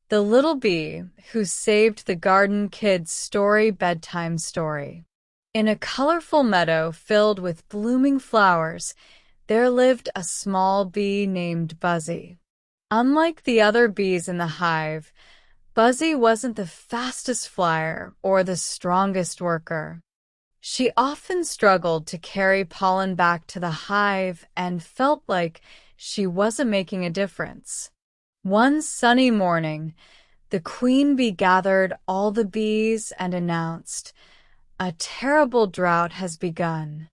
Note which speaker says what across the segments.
Speaker 1: The Little Bee Who Saved the Garden Kid's Story Bedtime Story. In a colorful meadow filled with blooming flowers, there lived a small bee named Buzzy. Unlike the other bees in the hive, Buzzy wasn't the fastest flyer or the strongest worker. She often struggled to carry pollen back to the hive and felt like she wasn't making a difference. One sunny morning, the queen bee gathered all the bees and announced, "A terrible drought has begun.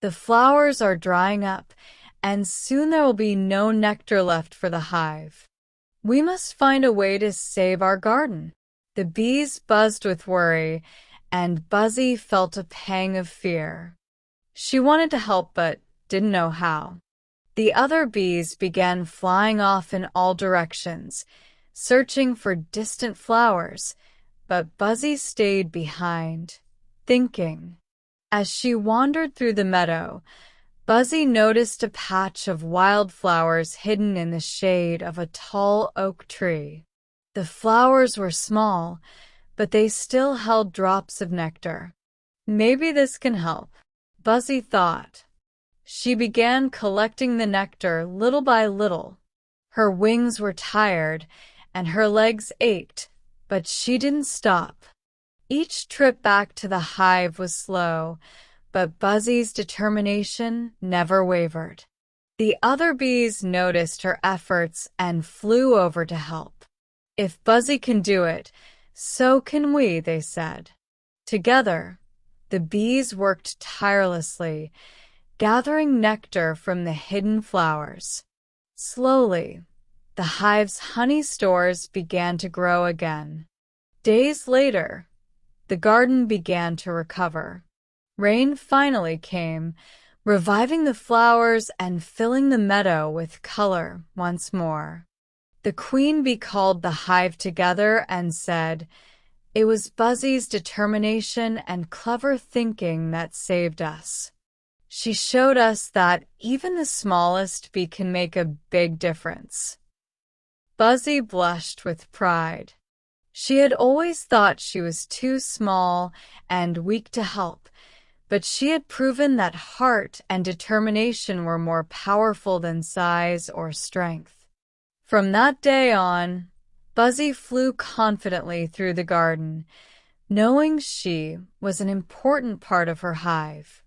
Speaker 1: The flowers are drying up, and soon there will be no nectar left for the hive. We must find a way to save our garden." The bees buzzed with worry, and Buzzy felt a pang of fear. She wanted to help but didn't know how. The other bees began flying off in all directions, searching for distant flowers, but Buzzy stayed behind, thinking. As she wandered through the meadow, Buzzy noticed a patch of wildflowers hidden in the shade of a tall oak tree. The flowers were small, but they still held drops of nectar. Maybe this can help, Buzzy thought. She began collecting the nectar little by little. Her wings were tired and her legs ached, but she didn't stop. Each trip back to the hive was slow, but Buzzy's determination never wavered. The other bees noticed her efforts and flew over to help. "If Buzzy can do it, so can we," they said. Together, the bees worked tirelessly, gathering nectar from the hidden flowers. Slowly, the hive's honey stores began to grow again. Days later, the garden began to recover. Rain finally came, reviving the flowers and filling the meadow with color once more. The queen bee called the hive together and said, "It was Buzzy's determination and clever thinking that saved us. She showed us that even the smallest bee can make a big difference." Buzzy blushed with pride. She had always thought she was too small and weak to help, but she had proven that heart and determination were more powerful than size or strength. From that day on, Buzzy flew confidently through the garden, knowing she was an important part of her hive.